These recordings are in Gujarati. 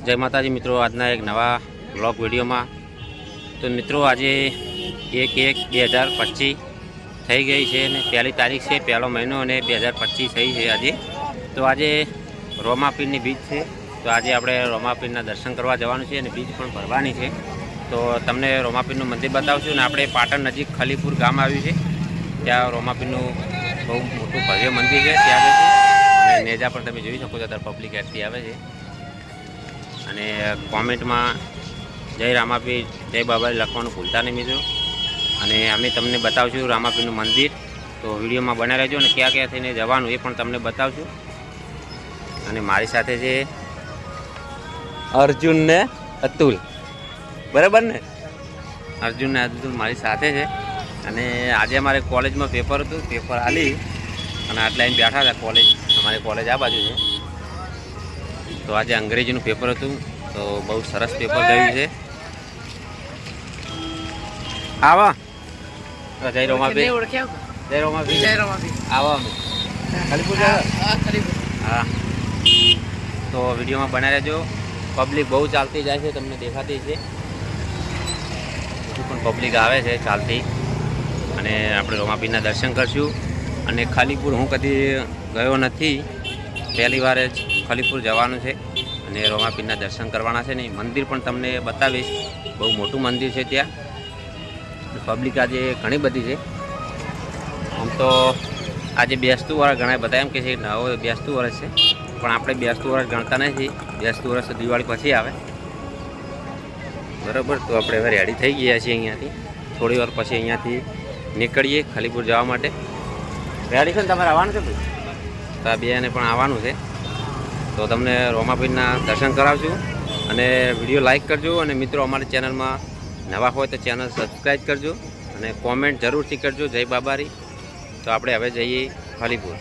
જય માતાજી મિત્રો, આજના એક નવા બ્લોગ વિડીયોમાં. તો મિત્રો આજે 1/1/2025 થઈ ગઈ છે અને પહેલી તારીખ છે, પહેલો મહિનો અને 2025 થઈ છે આજે. તો આજે રોમાપીરની બીજ છે, તો આજે આપણે રોમાપીરના દર્શન કરવા જવાનું છે અને બીજ પણ ભરવાની છે. તો તમને રોમાપીરનું મંદિર બતાવશું અને આપણે પાટણ નજીક ખલીપુર ગામ આવ્યું છે, ત્યાં રોમાપીરનું બહુ મોટું ભવ્ય મંદિર છે. ત્યાં આવે છે અને નેજા પણ તમે જોઈ શકો છો, અત્યારે પબ્લિક એટલી આવે છે. અને કોમેન્ટમાં જય રામાપીર જય બાબા લખવાનું ભૂલતા નહીં મિત્રો. અને અમે તમને બતાવશું રામાપીરનું મંદિર, તો વિડીયોમાં બના રહેજો અને ક્યાં ક્યાં થઈને જવાનું એ પણ તમને બતાવશું. અને મારી સાથે છે અર્જુન ને અતુલ, બરાબર ને? અર્જુન ને અતુલ મારી સાથે છે. અને આજે અમારે કોલેજમાં પેપર હતું, પેપર આલી અને આટલા અહીં બેઠા હતા. કોલેજ અમારી કોલેજ આ બાજુ છે. તો આજે અંગ્રેજીનું પેપર હતું, તો બહુ સરસ પેપર ગયું છે. આવા જય રોમાપીર, જય રોમાપીર, જય રોમાપીર. આવો અમે ખલીપુર, હા. તો વિડીયોમાં બના રહેજો. પબ્લિક બહુ ચાલતી જાય છે, તમને દેખાતી છે. પણ પબ્લિક આવે છે ચાલતી. અને આપણે રોમાપીરના દર્શન કરશું. અને ખલીપુર હું કદી ગયો નથી, પહેલી વાર જ ખલીપુર જવાનું છે અને રોમાપીરના દર્શન કરવાના છે. ને મંદિર પણ તમને બતાવીશ, બહુ મોટું મંદિર છે. ત્યાં પબ્લિક આજે ઘણી બધી છે. આમ તો આજે બેસતું વર્ષ ઘણા બધા એમ કે છે નવો બેસતું વર્ષ છે, પણ આપણે બેસતું વર્ષ ગણતા નથી. બેસતું વર્ષ દિવાળી પછી આવે, બરાબર? તો આપણે હવે રેડી થઈ ગયા છીએ. અહીંયાથી થોડી વાર પછી અહીંયાથી નીકળીએ ખલીપુર જવા માટે. રેડી છે ને? તમારે આવવાનું છે ભાઈ? તો આ બેને પણ આવવાનું છે. તો તમને રોમાપીરના દર્શન કરાવશું. અને વિડીયો લાઈક કરજો. અને મિત્રો અમારી ચેનલમાં નવા હોય તો ચેનલ સબસ્ક્રાઈબ કરજો અને કોમેન્ટ જરૂરથી કરજો જય બાબારી. તો આપણે હવે જઈએ ખલીપુર.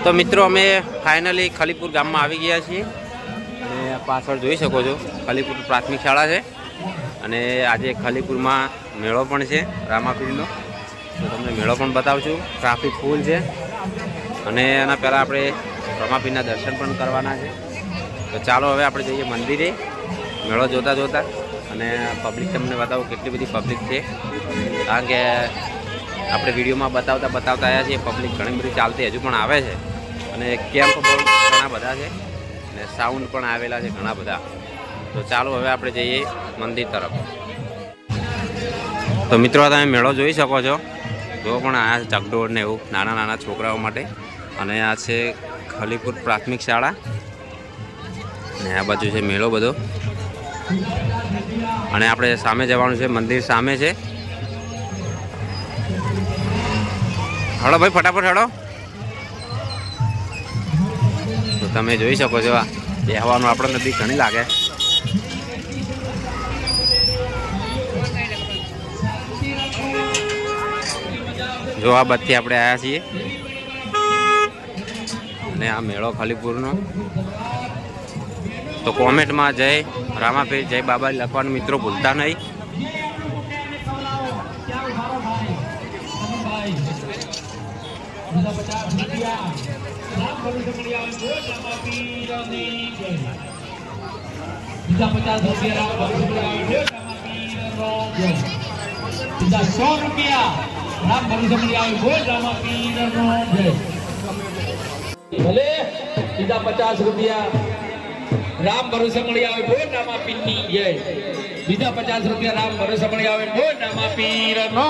તો મિત્રો અમે ફાઇનલી ખલીપુર ગામમાં આવી ગયા છીએ અને પાછળ જોઈ શકો છો ખલીપુર પ્રાથમિક શાળા છે અને આજે ખલીપુરમાં મેળો પણ છે રામાપીરનો, તો તમને મેળો પણ બતાવશું. ટ્રાફિક ફૂલ છે અને એના પહેલાં આપણે રામાપીરના દર્શન પણ કરવાના છે. તો ચાલો હવે આપણે જઈએ મંદિરે મેળો જોતા જોતા, અને પબ્લિક તમને બતાવું કેટલી બધી પબ્લિક છે, કારણ કે આપણે વિડીયોમાં બતાવતા આવ્યા છીએ. પબ્લિક ઘણી બધી ચાલતી હજુ પણ આવે છે અને કેમ્પ પણ ઘણા બધા છે અને સાઉન્ડ પણ આવેલા છે ઘણા બધા. તો ચાલો હવે આપણે જઈએ મંદિર તરફ. તો મિત્રો તમે મેળો જોઈ શકો છો, જો પણ આ ચકડોળ ને એવું નાના નાના છોકરાઓ માટે, અને આ છે ખલીપુર પ્રાથમિક શાળા અને આ બાજુ છે મેળો બધો. અને આપણે સામે જવાનું છે, મંદિર સામે છે. હળો ભાઈ ફટાફટ હળો. તો તમે જોઈ શકો છો બેહવાનું આપણે નદી ઘણી લાગે. જો આ બધી આપણે આવ્યા છીએ અને આ મેળો ખલીપુરનો. તો કોમેન્ટમાં જય રામાપીર જય બાબા લખવાનું મિત્રો ભૂલતા નહીં. ભલે બીજા 50 રૂપિયા રામ ભરોસે મળી આવે બોલ રામાપીરની જય. બીજા 50 રૂપિયા રામ ભરોસે મળી આવે બોલ રામાપીરનો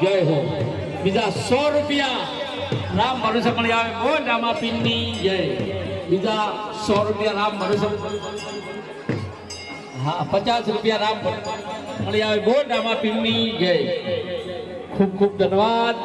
જય હો. બીજા 100 રૂપિયા રામ ભરોસે મળી આવે બોલ રામાપીરની જય. બીજા 100 રૂપિયા રામ ભરોસે, હા 50 રૂપિયા રામ મળી આવે બોલ રામાપીરની જય. ખૂબ ખૂબ ધન્યવાદ.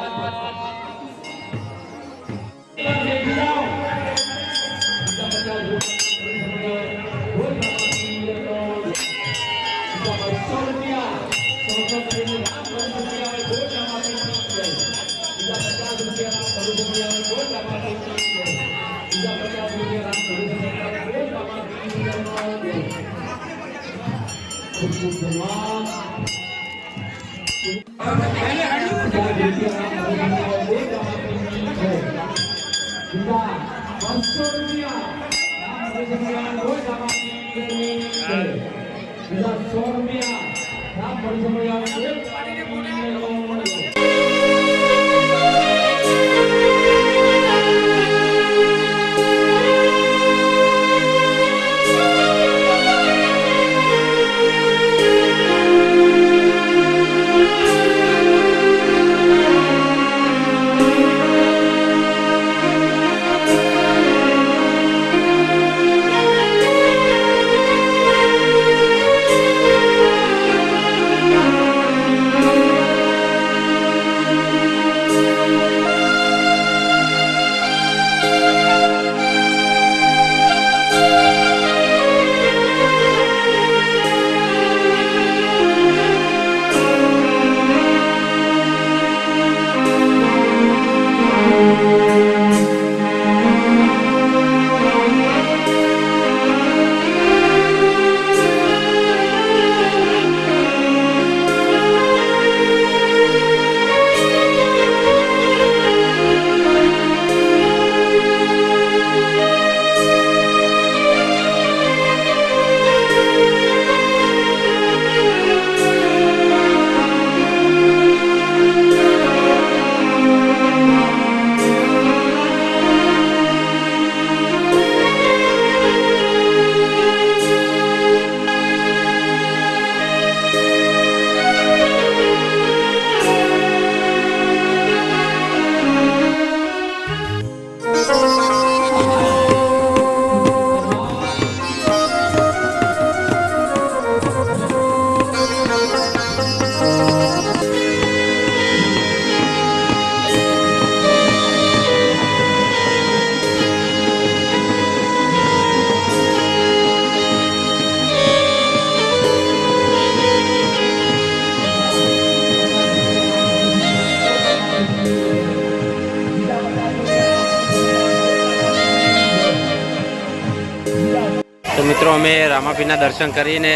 મિત્રો અમે રામાપીરના દર્શન કરીને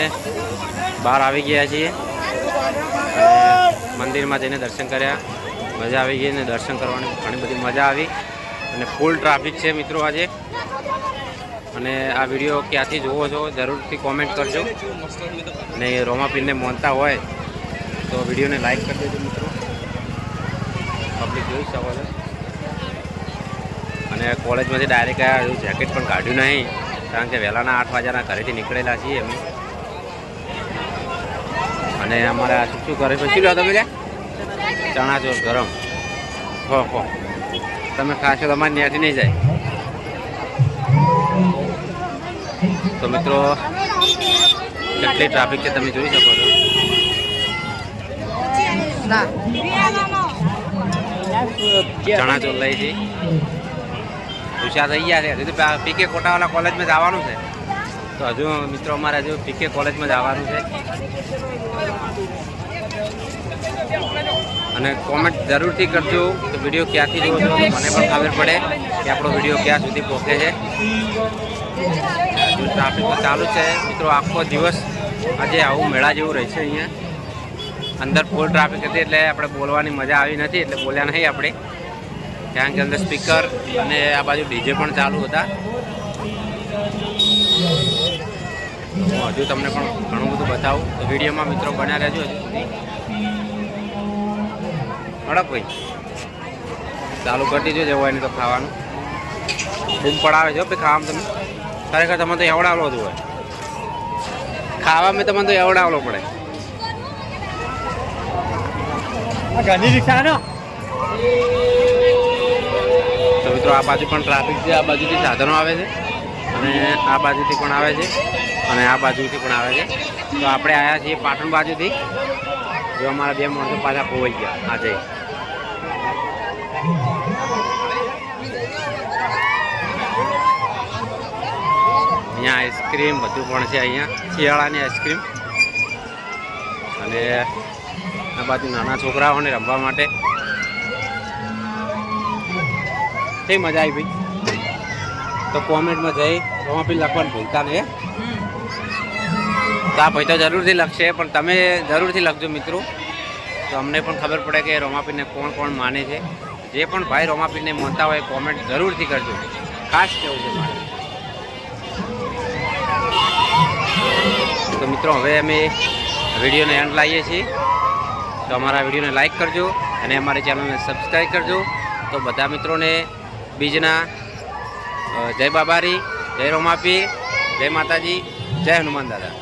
બહાર આવી ગયા છીએ અને મંદિરમાં જઈને દર્શન કર્યા, મજા આવી ગઈ અને દર્શન કરવાની ઘણી બધી મજા આવી અને ફૂલ ટ્રાફિક છે મિત્રો આજે. અને આ વિડીયો ક્યાંથી જોવો છો જરૂરથી કોમેન્ટ કરજો અને રોમાપીરને માનતા હોય તો વિડીયોને લાઈક કરી દેજો મિત્રો. પબ્લિક જોઈ શકો છો. અને કોલેજમાંથી ડાયરેક્ટ આવ્યા, જેકેટ પણ કાઢ્યું નહીં કારણ કે વહેલાના 8 વાગ્યાના ઘરેથી નીકળેલા છીએ અમે. અને અમારે શું કરે પછી લો તમે ચણા ચોર ગરમ હો તમે ખાશો તમારે ત્યાંથી નહીં જાય. તો મિત્રો કેટલી ટ્રાફિક છે તમે જોઈ શકો છો. ચણા ચોર લઈ છે, ઉષા થઈ ગયા છે. હજુ તો પીકે કોટાવાલા કોલેજમાં જવાનું છે, તો હજુ મિત્રો અમારે હજુ પીકે કોલેજમાં જવાનું છે. અને કોમેન્ટ જરૂરથી કરજો કે વિડીયો ક્યાંથી જોવો છો, મને પણ ખબર પડે કે આપણો વિડીયો ક્યાં સુધી પહોંચે છે. હજુ ટ્રાફિક ચાલુ છે મિત્રો, આખો દિવસ આજે આવું મેળા જેવું રહે છે અહીંયા. અંદર ફૂલ ટ્રાફિક હતી એટલે આપણે બોલવાની મજા આવી નથી, એટલે બોલ્યા નહીં આપણે, કારણ કે અંદર સ્પીકર અને આ બાજુ ડીજે પણ ચાલુ હતા. હજુ તમને પણ ઘણું બધું બતાવું તો વિડીયોમાં મિત્રો બન્યા રહેજો હજુ સુધી. હડક ભાઈ ચાલુ કરી દેજો જેવું એને તો ખાવાનું બૂમ પડાવે છે ભાઈ. ખાવામાં તમે ખરેખર તમે તો એવડાવલો જ હોય, ખાવામાં તમને તો એવડાવલો પડે. તો મિત્રો આ બાજુ પણ ટ્રાફિક છે, આ બાજુથી સાધનો આવે છે અને આ બાજુથી પણ આવે છે અને આ બાજુથી પણ આવે છે. તો આપણે આવ્યા છીએ પાટણ બાજુથી. જો અમારા 2 માણસો પાછા ખોવાઈ ગયા આજે. અહીંયા આઈસ્ક્રીમ બધું પણ છે, અહીંયા શિયાળાની આઈસ્ક્રીમ. અને આ બાજુ નાના છોકરાઓને રમવા માટે. કઈ મજા આવી ભાઈ? તો કોમેન્ટમાં જઈ રોમાપીર લખવાનું ભૂલતા નહીં. તો આ ભાઈ તો જરૂરથી લખશે, પણ તમે જરૂરથી લખજો મિત્રો, તો અમને પણ ખબર પડે કે રોમાપીરને કોણ કોણ માને છે. જે પણ ભાઈ રોમાપીરને માનતા હોય કોમેન્ટ જરૂરથી કરજો, ખાસ કેવું છે મારે. તો મિત્રો હવે અમે વિડીયોને એન્ડ લાવીએ છીએ. તો અમારા વિડીયોને લાઈક કરજો અને અમારી ચેનલને સબસ્ક્રાઈબ કરજો. તો બધા મિત્રોને બીજના જય બાબારી, જય રોમાપીર, જય માતાજી, જય હનુમાન દાદા.